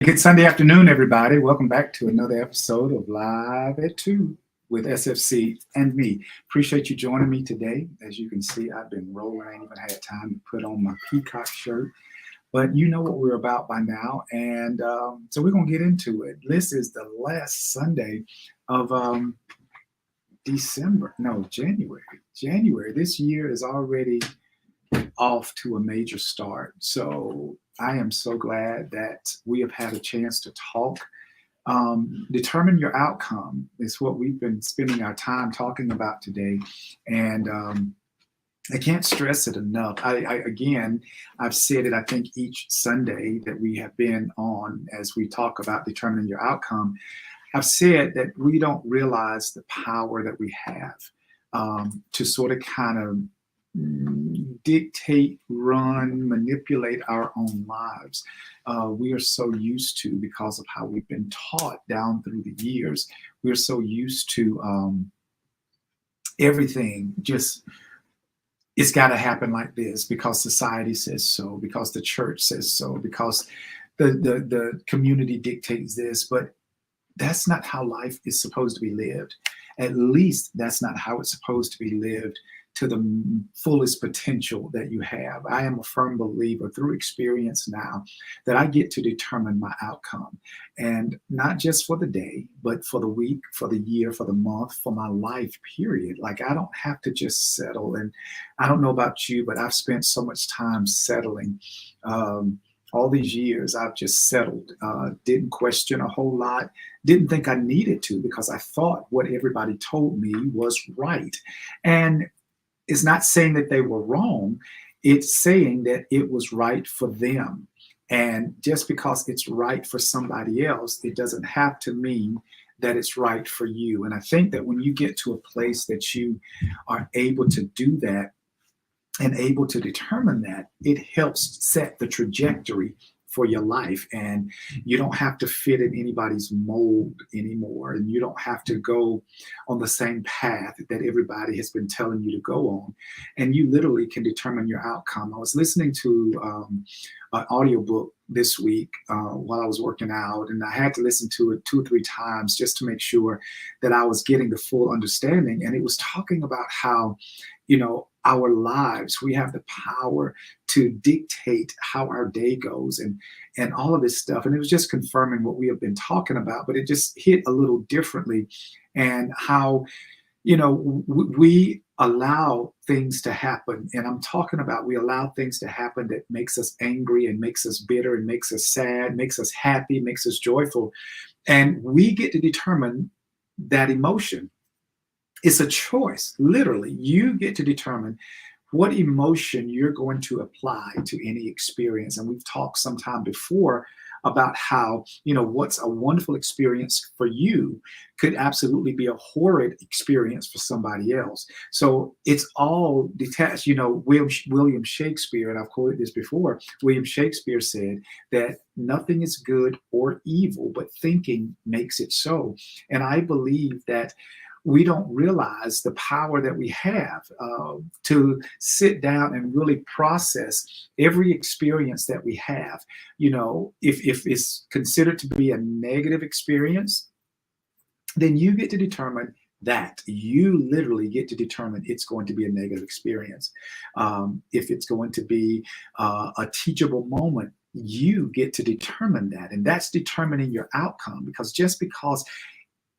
Good Sunday afternoon, everybody. Welcome back to another episode of Live at 2 with SFC and me. Appreciate you joining me today. As you can see, I've been rolling. I ain't even had time to put on my peacock shirt, but you know what we're about by now. And so we're going to get into it. This is the last Sunday of January. January. This year is already off to a major start. So I am so glad that we have had a chance to talk. Determine your outcome is what we've been spending our time talking about today. And I can't stress it enough. I've said it, I think, each Sunday that we have been on as we talk about determining your outcome. I've said that we don't realize the power that we have to sort of kind of dictate, run, manipulate our own lives. We are so used to, because of how we've been taught down through the years, we're so used to everything just, it's got to happen like this because society says so, because the church says so, because the community dictates this. But that's not how life is supposed to be lived. At least that's not how it's supposed to be lived to the fullest potential that you have. I am a firm believer through experience now that I get to determine my outcome, and not just for the day, but for the week, for the year, for the month, for my life, period. Like, I don't have to just settle. And I don't know about you, but I've spent so much time settling. All these years, I've just settled, didn't question a whole lot, didn't think I needed to, because I thought what everybody told me was right. And it's not saying that they were wrong. It's saying that it was right for them. And just because it's right for somebody else, it doesn't have to mean that it's right for you. And I think that when you get to a place that you are able to do that and able to determine that, it helps set the trajectory for your life. And you don't have to fit in anybody's mold anymore, and you don't have to go on the same path that everybody has been telling you to go on. And you literally can determine your outcome. I was listening to an audiobook this week while I was working out, and I had to listen to it 2 or 3 times just to make sure that I was getting the full understanding. And it was talking about how, our lives, we have the power to dictate how our day goes, and all of this stuff. And it was just confirming what we have been talking about, but it just hit a little differently. And how, we allow things to happen. And I'm talking about, we allow things to happen that makes us angry and makes us bitter and makes us sad, makes us happy, makes us joyful. And we get to determine that emotion. It's a choice. Literally, you get to determine what emotion you're going to apply to any experience. And we've talked sometime before about how, what's a wonderful experience for you could absolutely be a horrid experience for somebody else. So it's all detached. William Shakespeare, and I've quoted this before, William Shakespeare said that nothing is good or evil, but thinking makes it so. And I believe that we don't realize the power that we have to sit down and really process every experience that we have. If it's considered to be a negative experience, then you get to determine that. You literally get to determine it's going to be a negative experience. If it's going to be a teachable moment, you get to determine that. And that's determining your outcome, because just because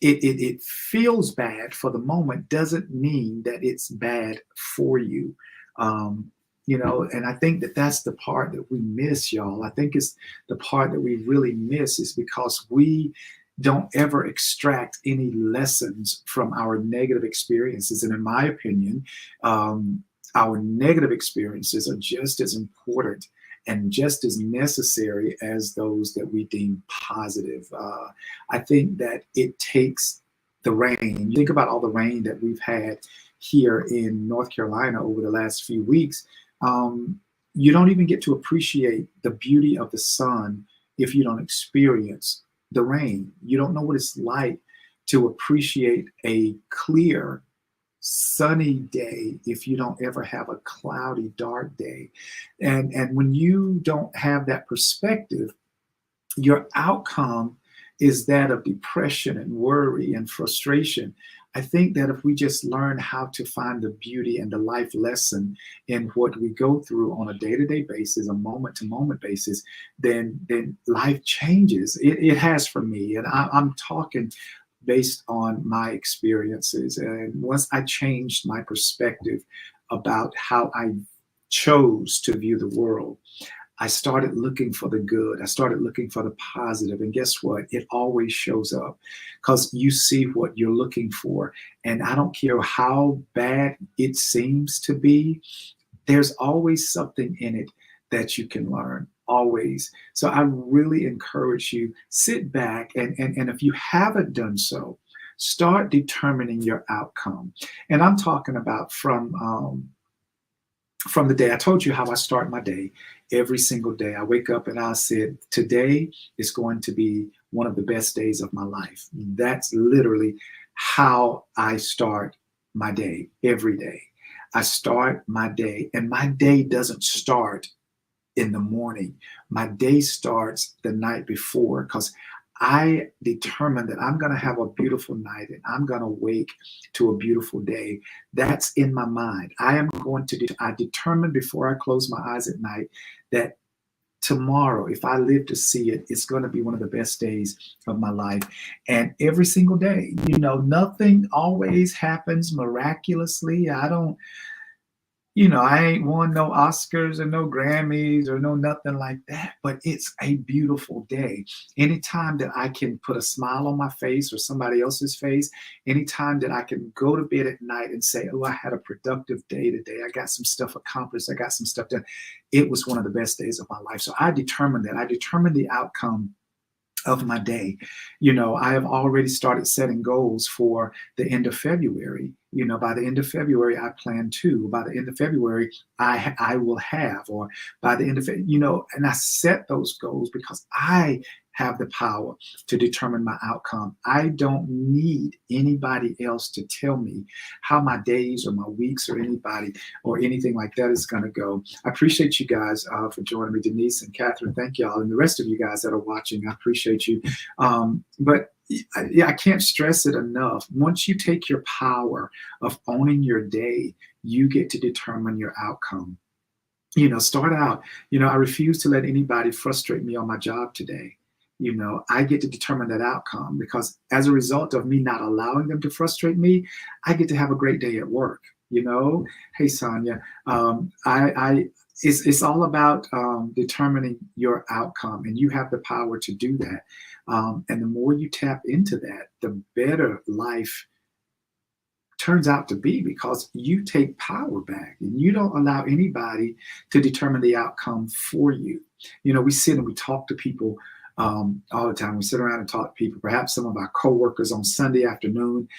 it feels bad for the moment doesn't mean that it's bad for you. And I think that that's the part that we miss, y'all. I think it's the part that we really miss, is because we don't ever extract any lessons from our negative experiences. And in my opinion, our negative experiences are just as important and just as necessary as those that we deem positive. I think that it takes the rain. You think about all the rain that we've had here in North Carolina over the last few weeks. You don't even get to appreciate the beauty of the sun if you don't experience the rain. You don't know what it's like to appreciate a clear, sunny day if you don't ever have a cloudy, dark day. And when you don't have that perspective, your outcome is that of depression and worry and frustration. I think that if we just learn how to find the beauty and the life lesson in what we go through on a day-to-day basis, a moment-to-moment basis, then life changes. It has for me, and I'm talking based on my experiences. And once I changed my perspective about how I chose to view the world, I started looking for the good. I started looking for the positive. And guess what? It always shows up because you see what you're looking for. And I don't care how bad it seems to be, there's always something in it that you can learn. Always. So I really encourage you, sit back and if you haven't done so, start determining your outcome. And I'm talking about from the day. I told you how I start my day. Every single day I wake up and I said, today is going to be one of the best days of my life. That's literally how I start my day every day. I start my day, and my day doesn't start in the morning. My day starts the night before because I determine that I'm going to have a beautiful night and I'm going to wake to a beautiful day. That's in my mind. I am going to, I determine before I close my eyes at night that tomorrow, if I live to see it, it's going to be one of the best days of my life. And every single day, nothing always happens miraculously. I ain't won no Oscars or no Grammys or no nothing like that, but it's a beautiful day. Anytime that I can put a smile on my face or somebody else's face, anytime that I can go to bed at night and say, oh, I had a productive day today. I got some stuff accomplished. I got some stuff done. It was one of the best days of my life. So I determined that. I determined the outcome of my day. I have already started setting goals for the end of February. By the end of February, I plan to. By the end of February, I will have, or by the end of it, and I set those goals because I have the power to determine my outcome. I don't need anybody else to tell me how my days or my weeks or anybody or anything like that is going to go. I appreciate you guys for joining me, Denise and Catherine. Thank y'all. And the rest of you guys that are watching, I appreciate you. But I can't stress it enough. Once you take your power of owning your day, you get to determine your outcome. Start out, I refuse to let anybody frustrate me on my job today. I get to determine that outcome because as a result of me not allowing them to frustrate me, I get to have a great day at work. Hey, Sonia, it's all about determining your outcome, and you have the power to do that. And the more you tap into that, the better life turns out to be because you take power back and you don't allow anybody to determine the outcome for you. We sit and we talk to people all the time. We sit around and talk to people, perhaps some of our coworkers on Sunday afternoon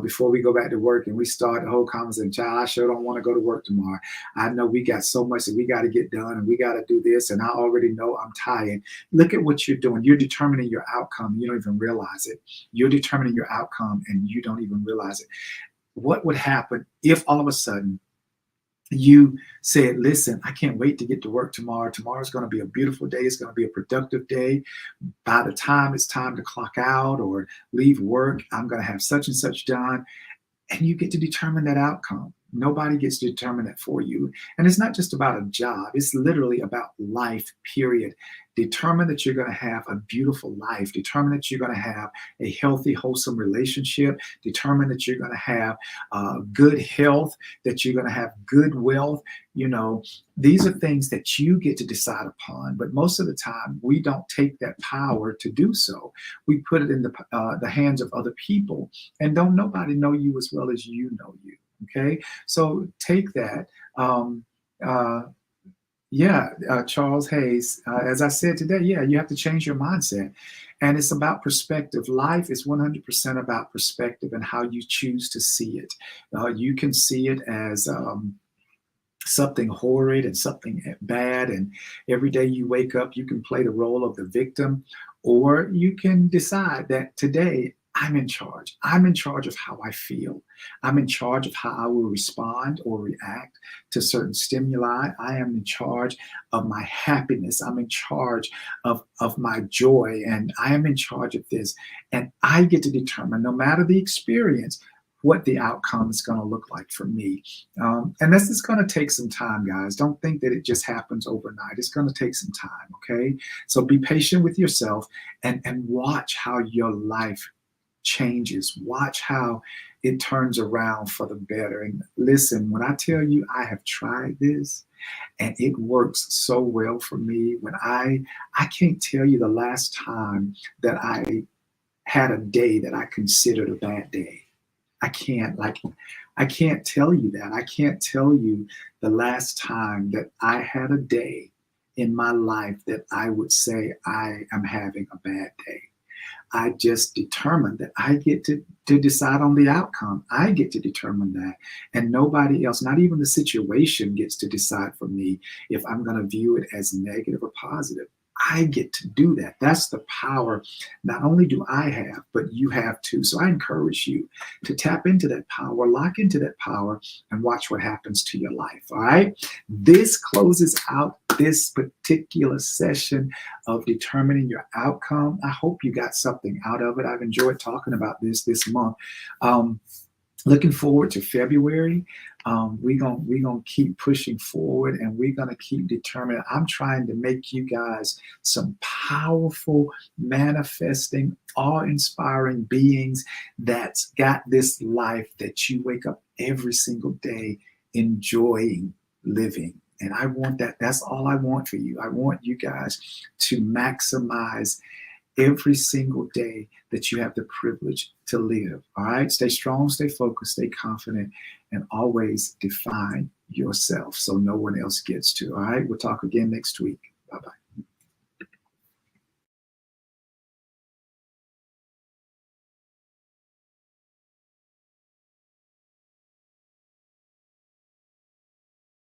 before we go back to work, and we start the whole conversation. Child, I sure don't want to go to work tomorrow. I know we got so much that we got to get done and we got to do this, and I already know I'm tired. Look at what you're doing. You're determining your outcome. You don't even realize it. You're determining your outcome and you don't even realize it. What would happen if all of a sudden you said, listen, I can't wait to get to work tomorrow. Tomorrow's going to be a beautiful day. It's going to be a productive day. By the time it's time to clock out or leave work, I'm going to have such and such done. And you get to determine that outcome. Nobody gets to determine that for you. And it's not just about a job. It's literally about life, period. Determine that you're going to have a beautiful life. Determine that you're going to have a healthy, wholesome relationship. Determine that you're going to have good health, that you're going to have good wealth. These are things that you get to decide upon. But most of the time, we don't take that power to do so. We put it in the hands of other people. And don't nobody know you as well as you know you. Okay, so take that. Charles Hayes, as I said today, you have to change your mindset. And it's about perspective. Life is 100% about perspective and how you choose to see it. You can see it as something horrid and something bad, and every day you wake up, you can play the role of the victim, or you can decide that today I'm in charge. I'm in charge of how I feel. I'm in charge of how I will respond or react to certain stimuli. I am in charge of my happiness. I'm in charge of my joy. And I am in charge of this. And I get to determine, no matter the experience, what the outcome is going to look like for me. And this is going to take some time, guys. Don't think that it just happens overnight. It's going to take some time, okay? So be patient with yourself and watch how your life changes. Watch how it turns around for the better. And listen, when I tell you I have tried this and it works so well for me, when I can't tell you the last time that I had a day that I considered a bad day. I can't tell you that. I can't tell you the last time that I had a day in my life that I would say I am having a bad day. I just determined that I get to decide on the outcome. I get to determine that. And nobody else, not even the situation, gets to decide for me if I'm going to view it as negative or positive. I get to do that. That's the power not only do I have, but you have too. So I encourage you to tap into that power, lock into that power, and watch what happens to your life. All right. This closes out this particular session of determining your outcome. I hope you got something out of it. I've enjoyed talking about this month. Looking forward to February. We're gonna keep pushing forward, and we're gonna keep determining. I'm trying to make you guys some powerful, manifesting, awe-inspiring beings that's got this life that you wake up every single day enjoying living. And I want that. That's all I want for you. I want you guys to maximize every single day that you have the privilege to live. All right. Stay strong, stay focused, stay confident, and always define yourself so no one else gets to. All right. We'll talk again next week. Bye-bye.